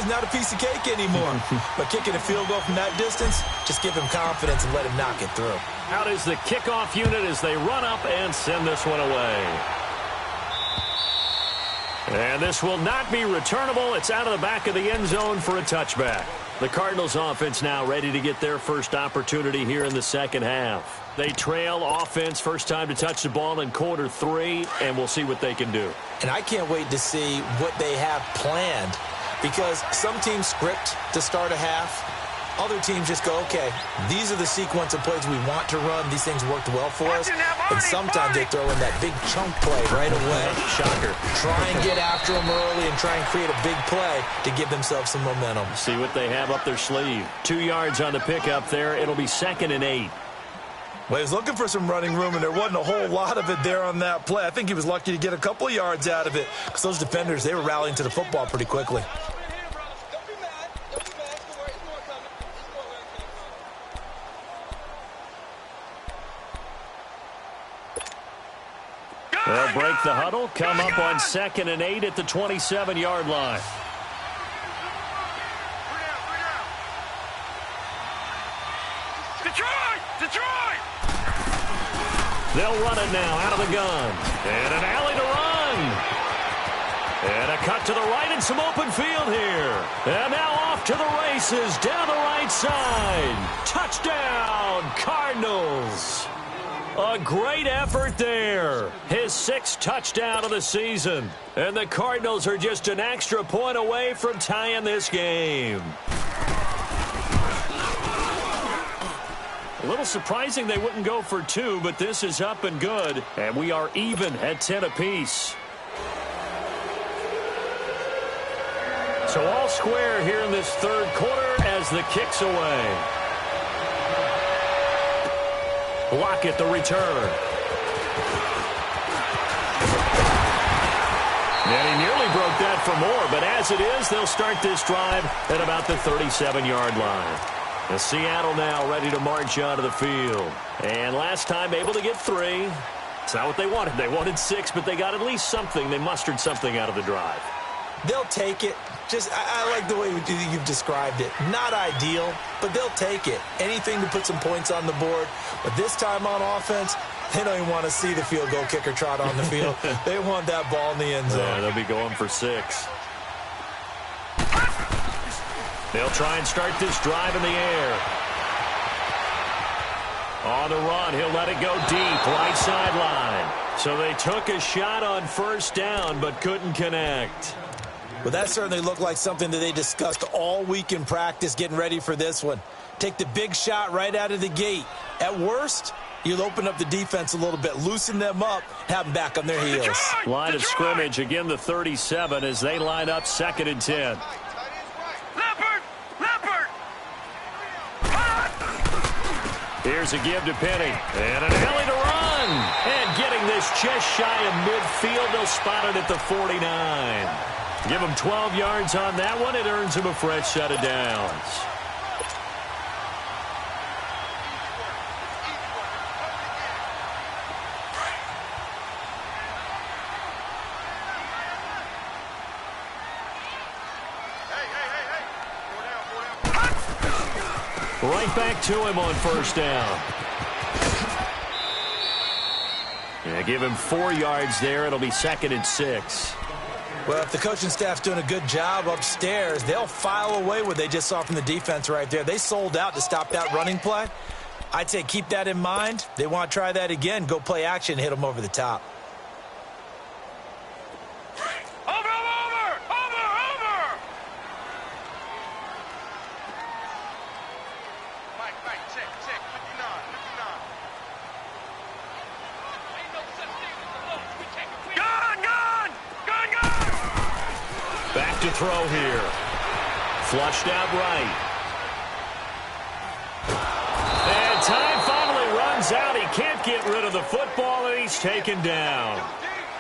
not a piece of cake anymore. But kicking a field goal from that distance, just give him confidence and let him knock it through. Out is the kickoff unit as they run up and send this one away. And this will not be returnable. It's out of the back of the end zone for a touchback. The Cardinals offense now ready to get their first opportunity here in the second half. They trail offense, first time to touch the ball in quarter 3, and we'll see what they can do. And I can't wait to see what they have planned, because some teams script to start a half. Other teams just go, okay, these are the sequence of plays we want to run. These things worked well for us. And sometimes they throw in that big chunk play right away. Shocker. Try and get after them early and try and create a big play to give themselves some momentum. See what they have up their sleeve. 2 yards on the pickup there. It'll be 2nd and 8. Well, he was looking for some running room, and there wasn't a whole lot of it there on that play. I think he was lucky to get a couple of yards out of it, because those defenders, they were rallying to the football pretty quickly. They'll break the huddle, come up on 2nd and 8 at the 27-yard line. Detroit! They'll run it now out of the gun. And an alley to run. And a cut to the right and some open field here. And now off to the races down the right side. Touchdown, Cardinals. A great effort there. His 6th touchdown of the season. And the Cardinals are just an extra point away from tying this game. A little surprising they wouldn't go for 2, but this is up and good. And we are even at 10 apiece. So all square here in this 3rd quarter as the kick's away. Lockett the return. And he nearly broke that for more, but as it is, they'll start this drive at about the 37-yard line. And Seattle now ready to march onto the field. And last time able to get 3. It's not what they wanted. They wanted 6, but they got at least something. They mustered something out of the drive. They'll take it. I like the way you've described it. Not ideal, but they'll take it. Anything to put some points on the board. But this time on offense, they don't even want to see the field goal kicker trot on the field. They want that ball in the end zone. Yeah, they'll be going for 6. They'll try and start this drive in the air. On the run, he'll let it go deep, right sideline. So they took a shot on 1st down, but couldn't connect. Well, that certainly looked like something that they discussed all week in practice getting ready for this one. Take the big shot right out of the gate. At worst, you'll open up the defense a little bit, loosen them up, have them back on their heels. Line of scrimmage, again the 37 as they line up 2nd and 10. Here's a give to Penny. And an alley to run. And getting this just shy of midfield. They'll spot it at the 49. Give him 12 yards on that one. It earns him a fresh set of downs. Right back to him on 1st down. Yeah, give him 4 yards there. It'll be 2nd and 6. Well, if the coaching staff's doing a good job upstairs, they'll file away what they just saw from the defense right there. They sold out to stop that running play. I'd say keep that in mind. They want to try that again. Go play action, hit them over the top. Back to throw here. Flushed out right. And time finally runs out. He can't get rid of the football, and he's taken down.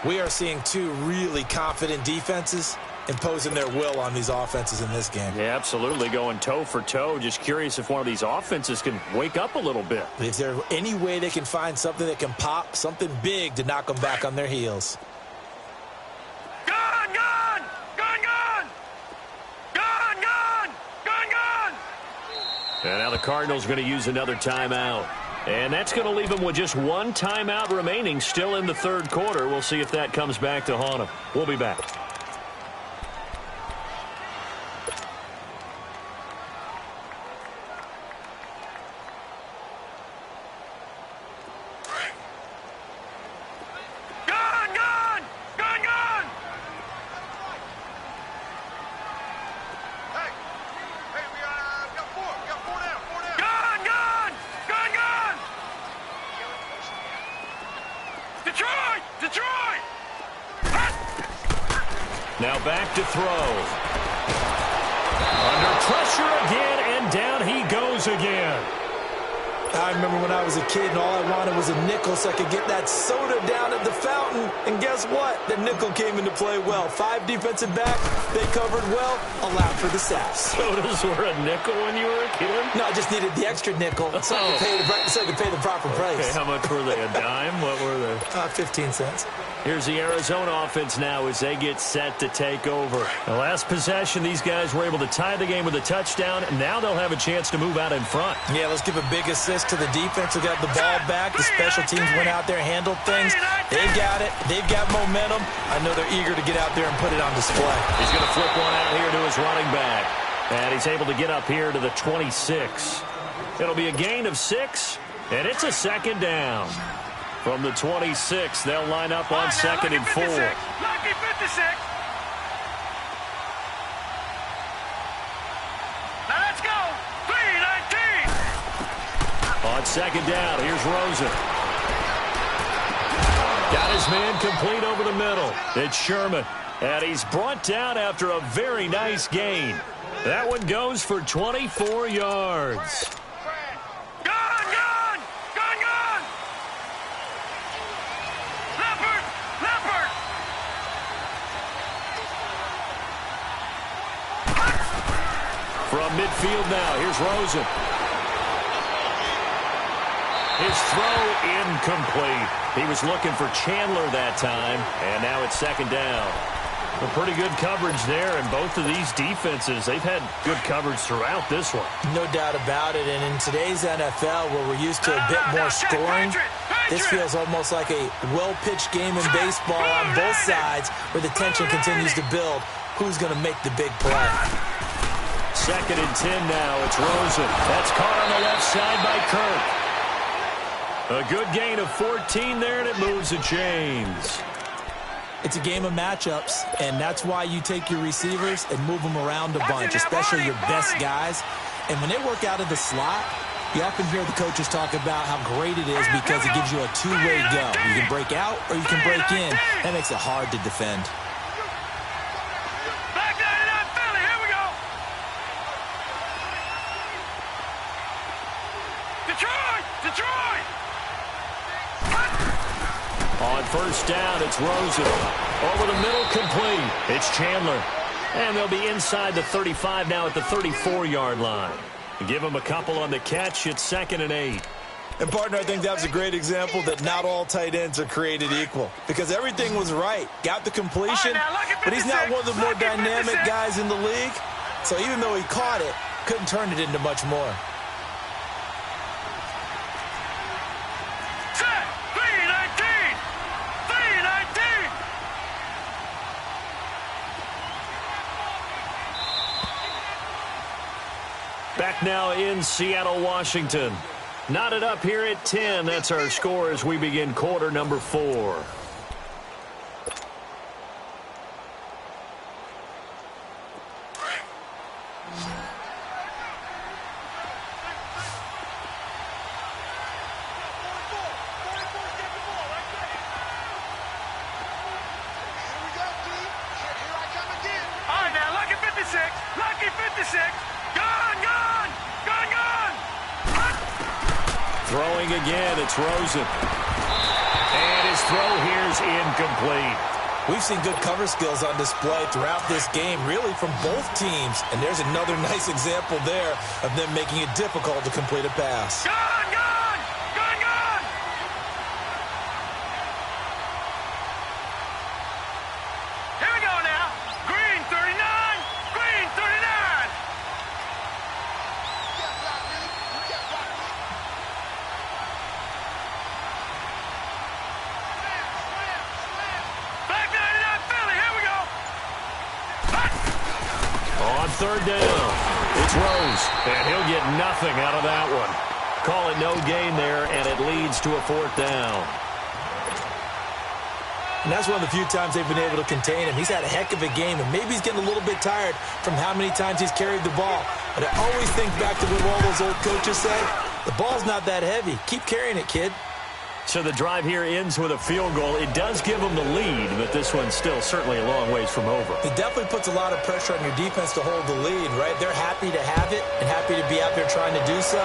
We are seeing 2 really confident defenses imposing their will on these offenses in this game. Yeah, absolutely, going toe for toe. Just curious if one of these offenses can wake up a little bit. Is there any way they can find something that can pop, something big to knock them back on their heels? Gun! And now the Cardinals going to use another timeout. And that's going to leave them with just one timeout remaining still in the third quarter. We'll see if that comes back to haunt them. We'll be back. Now back to throw. Under pressure again, and down he goes again. I remember when I was a kid and all I wanted was a nickel so I could get that soda down at the fountain. And guess what? The nickel came into play well. 5 defensive back, they covered well, allowed for the sacks. Sodas were a nickel when you were a kid? No, I just needed the extra nickel so I could pay the proper price. Okay, how much were they? A dime? What were they? 15 cents. Here's the Arizona offense now as they get set to take over. The last possession, these guys were able to tie the game with a touchdown, and now they'll have a chance to move out in front. Yeah, let's give a big assist to the defense who got the ball back. The special teams went out there, handled things. They got it. They've got momentum. I know they're eager to get out there and put it on display. He's going to flip one out here to his running back. And he's able to get up here to the 26. It'll be a gain of 6, and it's a second down. From the 26, they'll line up on second and 4. Lucky 56. Now let's go. 3-19. On second down, here's Rosen. Got his man complete over the middle. It's Sherman. And he's brought down after a very nice gain. That one goes for 24 yards. From midfield now, here's Rosen. His throw incomplete. He was looking for Chandler that time, and now it's second down. A pretty good coverage there, and both of these defenses, they've had good coverage throughout this one. No doubt about it, and in today's NFL, where we're used to a bit more scoring, this feels almost like a well-pitched game in baseball on both sides, where the tension continues to build. Who's going to make the big play? Second and 10 now. It's Rosen. That's caught on the left side by Kirk. A good gain of 14 there, and it moves the chains. It's a game of matchups, and that's why you take your receivers and move them around a bunch, especially your best guys. And when they work out of the slot, you often hear the coaches talk about how great it is because it gives you a two-way go. You can break out or you can break in. That makes it hard to defend. On first down, it's Rosen. Over the middle, complete. It's Chandler. And they'll be inside the 35 now at the 34-yard line. Give them a couple on the catch. It's second and 8. And, partner, I think that was a great example that not all tight ends are created equal. Because everything was right. Got the completion, but he's not one of the more dynamic guys in the league. So even though he caught it, couldn't turn it into much more. Back now in Seattle, Washington. Knotted up here at 10. That's our score as we begin quarter number 4. Throwing again, it's Rosen. And his throw here's incomplete. We've seen good cover skills on display throughout this game, really from both teams. And there's another nice example there of them making it difficult to complete a pass. Here we go now. Green 39. Green 39. third down. It's Rose, and he'll get nothing out of that one. Call it no gain there, and it leads to a fourth down. And that's one of the few times they've been able to contain him. He's had a heck of a game, and maybe he's getting a little bit tired from how many times he's carried the ball. But I always think back to what all those old coaches say. The ball's not that heavy. Keep carrying it, kid. So the drive here ends with a field goal. It does give them the lead, but this one's still certainly a long ways from over. It definitely puts a lot of pressure on your defense to hold the lead, right? They're happy to have it and happy to be out there trying to do so.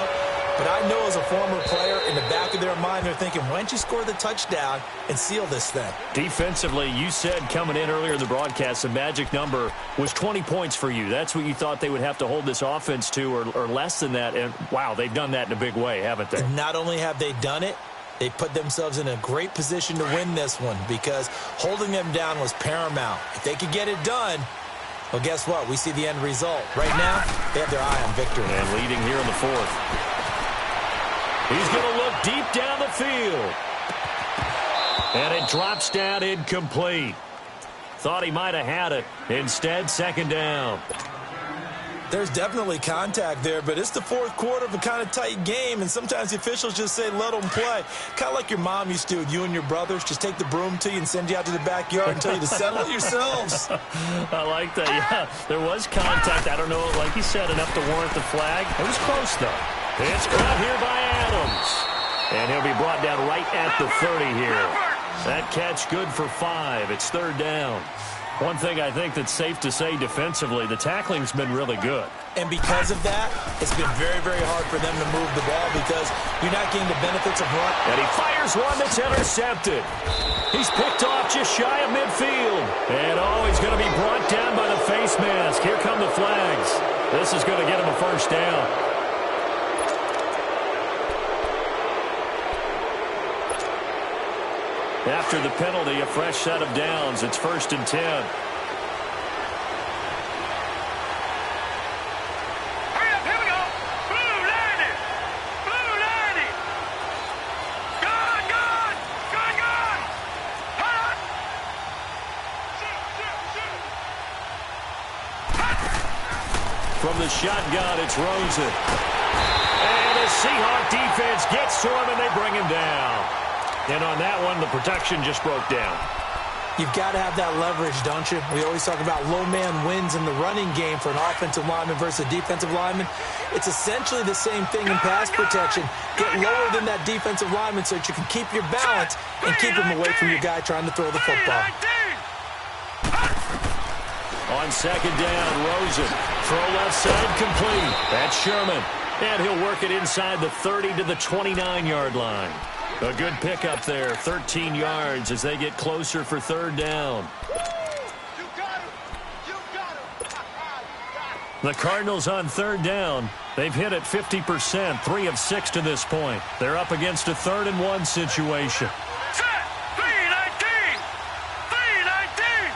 But I know as a former player, in the back of their mind, they're thinking, why don't you score the touchdown and seal this thing? Defensively, you said coming in earlier in the broadcast, the magic number was 20 points for you. That's what you thought they would have to hold this offense to, or less than that. And, wow, they've done that in a big way, haven't they? And not only have they done it, they put themselves in a great position to win this one because holding them down was paramount. If they could get it done, well, guess what? We see the end result. Right now, they have their eye on victory. And leading here in the fourth. He's going to look deep down the field. And it drops down incomplete. Thought he might have had it. Instead, second down. There's definitely contact there, but it's the fourth quarter of a kind of tight game, and sometimes the officials just say, let them play. Kind of like your mom used to with you and your brothers. Just take the broom to you and send you out to the backyard and tell you to settle it yourselves. I like that. Yeah, there was contact. I don't know, like you said, enough to warrant the flag. It was close, though. It's caught here by Adams. And he'll be brought down right at the 30 here. That catch good for 5. It's third down. One thing I think that's safe to say defensively, the tackling's been really good. And because of that, it's been very, very hard for them to move the ball because you're not getting the benefits of run. And he fires one that's intercepted. He's picked off just shy of midfield. And he's going to be brought down by the face mask. Here come the flags. This is going to get him a first down. After the penalty, a fresh set of downs. It's 1st and 10. Hurry up, here we go. Blue 90. Blue 90. Gone, gone. Gone, gone. Hot. From the shotgun, it's Rosen. And the Seahawk defense gets to him, and they bring him down. And on that one, the protection just broke down. You've got to have that leverage, don't you? We always talk about low man wins in the running game for an offensive lineman versus a defensive lineman. It's essentially the same thing in pass protection. Get lower than that defensive lineman so that you can keep your balance and keep him away from your guy trying to throw the football. On second down, Rosen. Throw left side complete. That's Sherman. And he'll work it inside the 30 to the 29-yard line. A good pickup there, 13 yards as they get closer for third down. The Cardinals on third down. They've hit it 50%, 3 of 6 to this point. They're up against a 3rd and 1 situation. Set. 319. 319.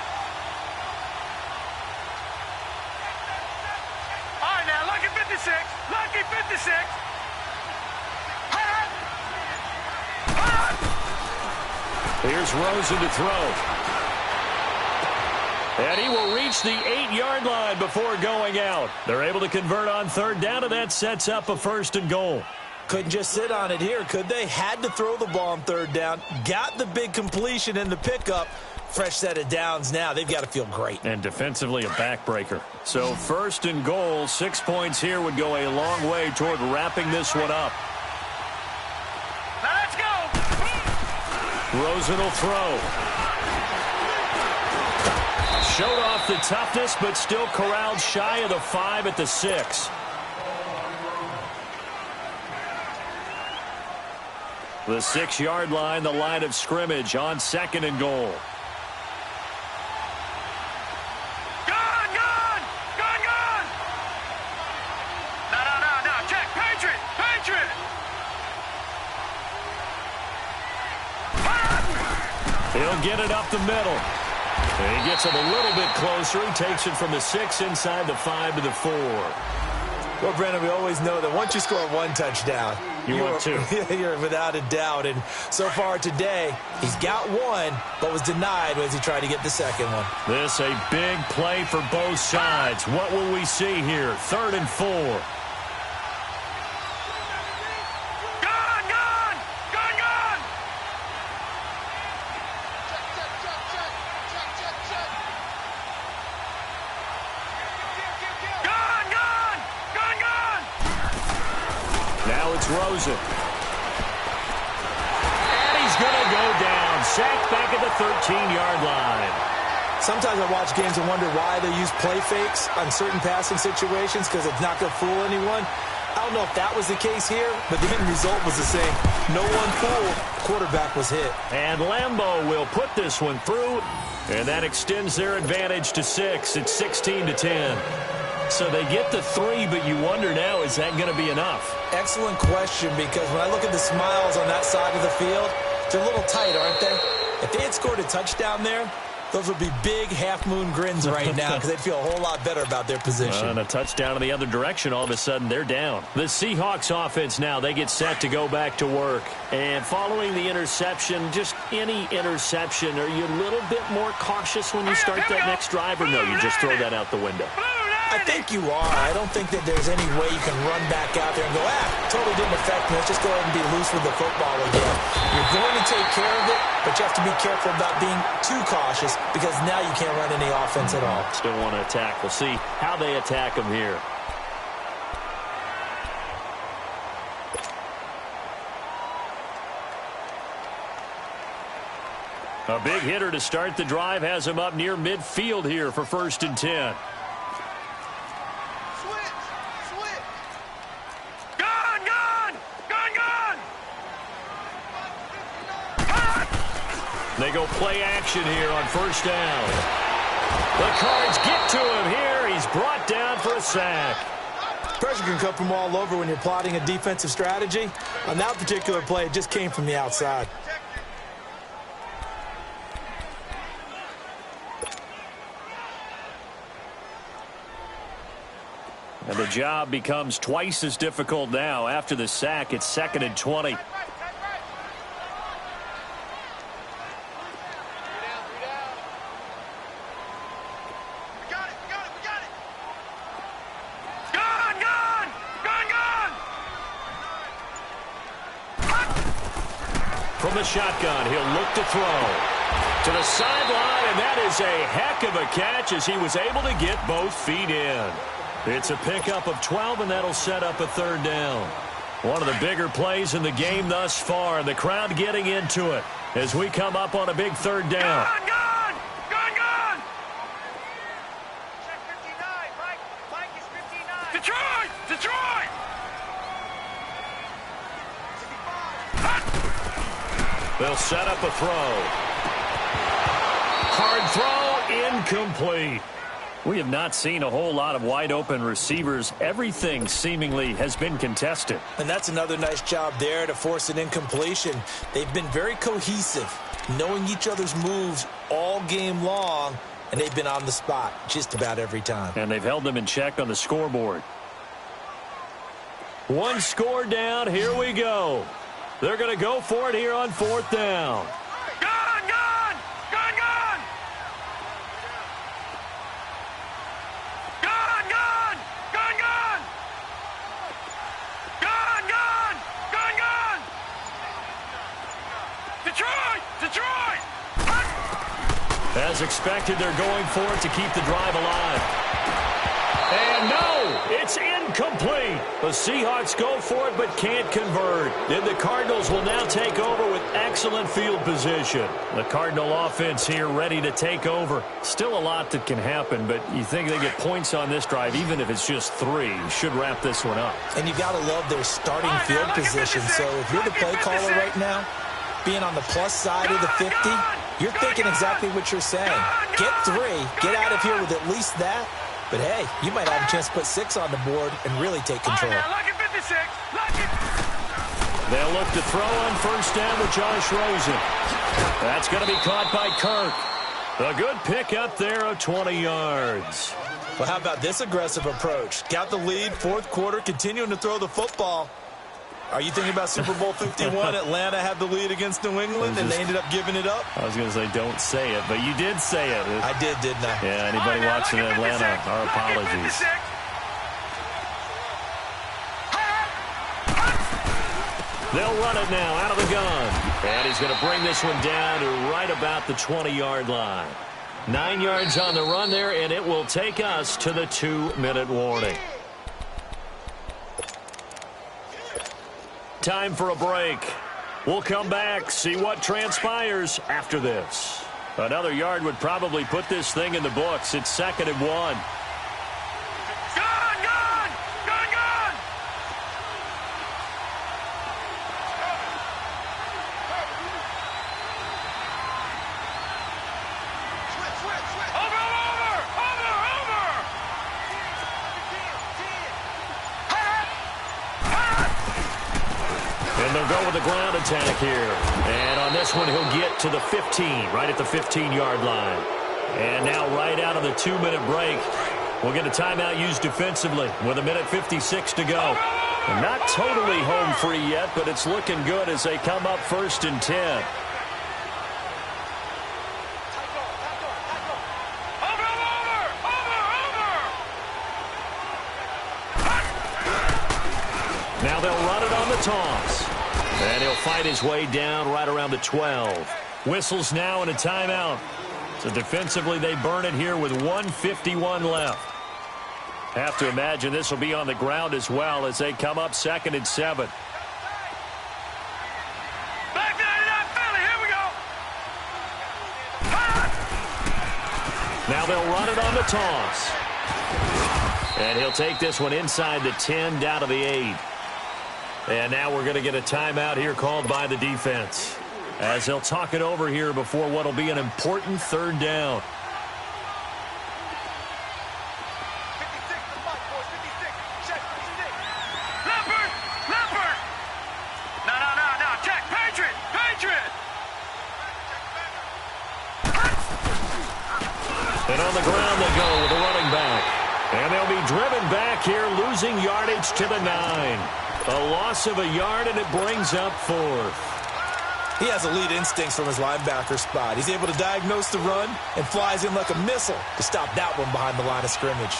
All right, now, lucky 56. Lucky 56. Here's Rosen to throw. And he will reach the 8-yard line before going out. They're able to convert on third down, and that sets up a 1st and goal. Couldn't just sit on it here, could they? Had to throw the ball on third down. Got the big completion in the pickup. Fresh set of downs now. They've got to feel great. And defensively, a backbreaker. So 1st and goal, 6 points here would go a long way toward wrapping this one up. Now let's go. Rosen will throw. Showed off the toughness, but still corralled shy of the 5 at the 6. The 6-yard line, the line of scrimmage on 2nd and goal. Gone, gone. Gone, gone. No. Check. Patriot. Patriot. He'll get it up the middle. And he gets him a little bit closer. He takes it from the 6 inside the 5 to the 4. Well, Brandon, we always know that once you score one touchdown, want two. You're without a doubt. And so far today, he's got one, but was denied as he tried to get the second one. This a big play for both sides. What will we see here? 3rd and 4. Rosen. And he's going to go down. Sacked back at the 13-yard line. Sometimes I watch games and wonder why they use play fakes on certain passing situations because it's not going to fool anyone. I don't know if that was the case here, but the end result was the same. No one fooled. Quarterback was hit. And Lambeau will put this one through, and that extends their advantage to 6. It's 16-10. So they get the 3, but you wonder now, is that going to be enough? Excellent question, because when I look at the smiles on that side of the field, they're a little tight, aren't they? If they had scored a touchdown there, those would be big half-moon grins right now because they'd feel a whole lot better about their position. And a touchdown in the other direction, all of a sudden they're down. The Seahawks offense now, they get set to go back to work. And following the interception, just any interception, are you a little bit more cautious when you start that next drive, or no, you just throw that out the window? I think you are. I don't think that there's any way you can run back out there and go, totally didn't affect me. Let's just go ahead and be loose with the football again. You're going to take care of it, but you have to be careful about being too cautious because now you can't run any offense at all. Still want to attack. We'll see how they attack them here. A big hitter to start the drive has him up near midfield here for 1st and 10. They go play action here on 1st down. The Cards get to him here. He's brought down for a sack. Pressure can come from all over when you're plotting a defensive strategy. On that particular play, it just came from the outside. And the job becomes twice as difficult now. After the sack, it's 2nd and 20. From the shotgun, he'll look to throw. To the sideline, and that is a heck of a catch as he was able to get both feet in. It's a pickup of 12, and that'll set up a 3rd down. One of the bigger plays in the game thus far. The crowd getting into it as we come up on a big 3rd down. Gun! Check 59, Mike is 59. Detroit! They'll set up a throw. Hard throw, incomplete. We have not seen a whole lot of wide-open receivers. Everything seemingly has been contested. And that's another nice job there to force an incompletion. They've been very cohesive, knowing each other's moves all game long, and they've been on the spot just about every time. And they've held them in check on the scoreboard. One score down. Here we go. They're going to go for it here on 4th down. Gun! Detroit! As expected, they're going for it to keep the drive alive. And no, it's incomplete. The Seahawks go for it but can't convert. Then the Cardinals will now take over with excellent field position. The Cardinal offense here ready to take over. Still a lot that can happen, but you think they get points on this drive, even if it's just 3. Should wrap this one up. And you've got to love their starting field position. So if you're the play caller right now, being on the plus side of the 50, you're thinking exactly what you're saying. Get 3, get out of here with at least that. But, hey, you might have a chance to put 6 on the board and really take control. They'll look to throw on 1st down with Josh Rosen. That's going to be caught by Kirk. A good pickup there of 20 yards. Well, how about this aggressive approach? Got the lead, fourth quarter, continuing to throw the football. Are you thinking about Super Bowl 51? Atlanta had the lead against New England, and they ended up giving it up? I was going to say don't say it, but you did say it. I did, didn't I? Yeah, anybody watching Atlanta, our apologies. They'll run it now out of the gun. And he's going to bring this one down to right about the 20-yard line. 9 yards on the run there, and it will take us to the 2-minute warning. Time for a break. We'll come back, see what transpires after this. Another yard would probably put this thing in the books. It's 2nd and 1. Ground attack here. And on this one, he'll get to the 15, right at the 15-yard line. And now right out of the 2-minute break, we'll get a timeout used defensively with 1:56 to go. And not totally home free yet, but it's looking good as they come up 1st and 10. Now they'll run it on the toss. And he'll fight his way down right around the 12. Whistles now and a timeout. So defensively, they burn it here with 1:51 left. Have to imagine this will be on the ground as well as they come up 2nd and 7. Here we go. Now they'll run it on the toss. And he'll take this one inside the 10 down to the 8. And now we're going to get a timeout here called by the defense as they'll talk it over here before what will be an important 3rd down. Leopard! No, check, Patriot! And on the ground they go with a running back. And they'll be driven back here, losing yardage to the 9. A loss of a yard, and it brings up 4th. He has elite instincts from his linebacker spot. He's able to diagnose the run and flies in like a missile to stop that one behind the line of scrimmage.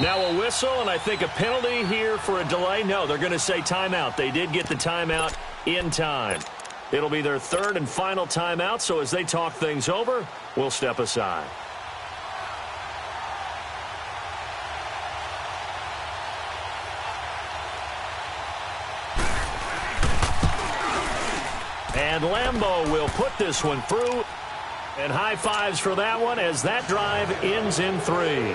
Now a whistle, and I think a penalty here for a delay. No, they're going to say timeout. They did get the timeout in time. It'll be their 3rd and final timeout, so as they talk things over, we'll step aside. And Lambeau will put this one through. And high fives for that one as that drive ends in 3.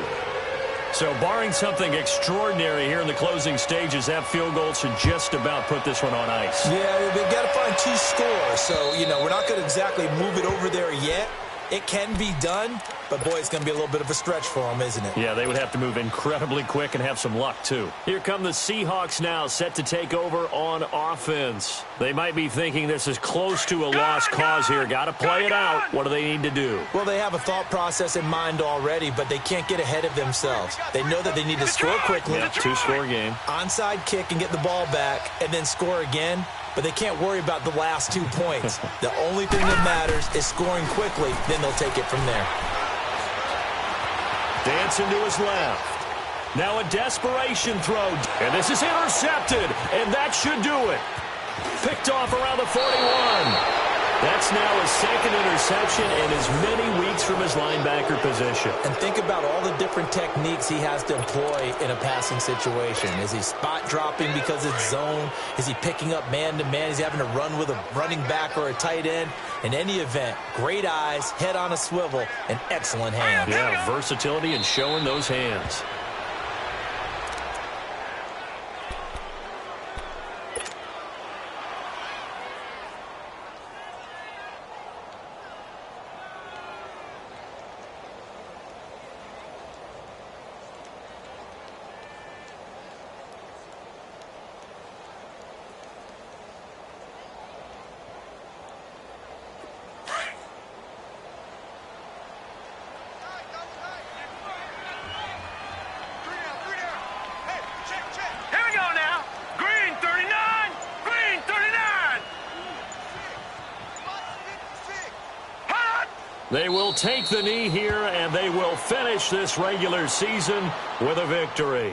So barring something extraordinary here in the closing stages, that field goal should just about put this one on ice. Yeah, they've got to find 2 scores. So, we're not going to exactly move it over there yet. It can be done, but, boy, it's going to be a little bit of a stretch for them, isn't it? Yeah, they would have to move incredibly quick and have some luck, too. Here come the Seahawks now, set to take over on offense. They might be thinking this is close to a lost cause here. Got to play it out. What do they need to do? Well, they have a thought process in mind already, but they can't get ahead of themselves. They know that they need to score quickly. Yeah, 2-score game. Onside kick and get the ball back, and then score again. But they can't worry about the last 2 points. The only thing that matters is scoring quickly. Then they'll take it from there. Dancing to his left. Now a desperation throw. And this is intercepted. And that should do it. Picked off around the 41. That's now his second interception in as many weeks from his linebacker position. And think about all the different techniques he has to employ in a passing situation. Is he spot dropping because it's zone? Is he picking up man-to-man? Is he having to run with a running back or a tight end? In any event, great eyes, head on a swivel, and excellent hands. Yeah, versatility and showing those hands. They will take the knee here, and they will finish this regular season with a victory.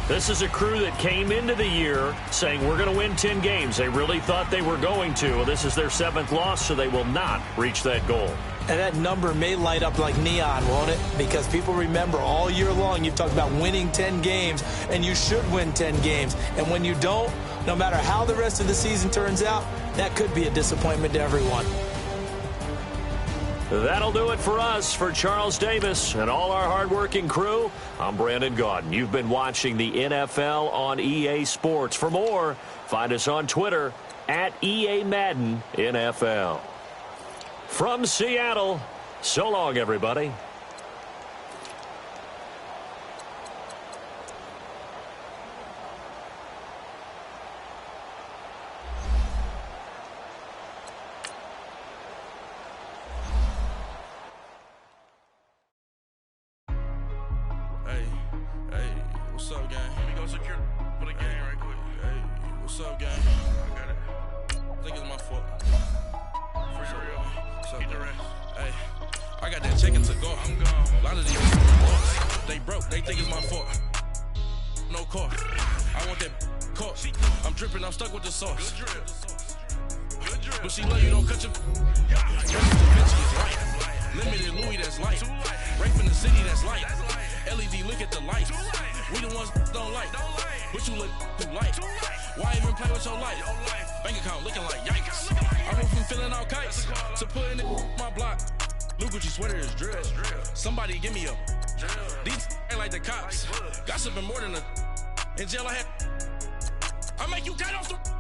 This is a crew that came into the year saying we're going to win 10 games. They really thought they were going to. Well, this is their 7th loss, so they will not reach that goal. And that number may light up like neon, won't it? Because people remember all year long you've talked about winning 10 games, and you should win 10 games. And when you don't, no matter how the rest of the season turns out, that could be a disappointment to everyone. That'll do it for us. For Charles Davis and all our hardworking crew, I'm Brandon Gaudin. You've been watching the NFL on EA Sports. For more, find us on Twitter at EA Madden NFL. From Seattle, so long, everybody. What's up, gang? Let me go secure for the game right quick. Hey, what's up, gang? I got it. I think it's my fault. For real. What's up, gang? Hey, I got that chicken to go. I'm gone. A lot of these boys, they broke. They think it's my fault. No car. I want that caught. I'm dripping. I'm stuck with the sauce. Good drip. But she love you. Don't cut your. Limited Louis, that's light. Rape in the city, that's light. LED, look at the lights. We the ones don't like. But you look too light. Why even play with your life? Bank account looking like yikes. I went from filling out kites to putting in my block. Blue Gucci sweater is drill. Somebody give me a. These ain't like the cops. Gossiping more than a. In jail I had. I make you cut off the.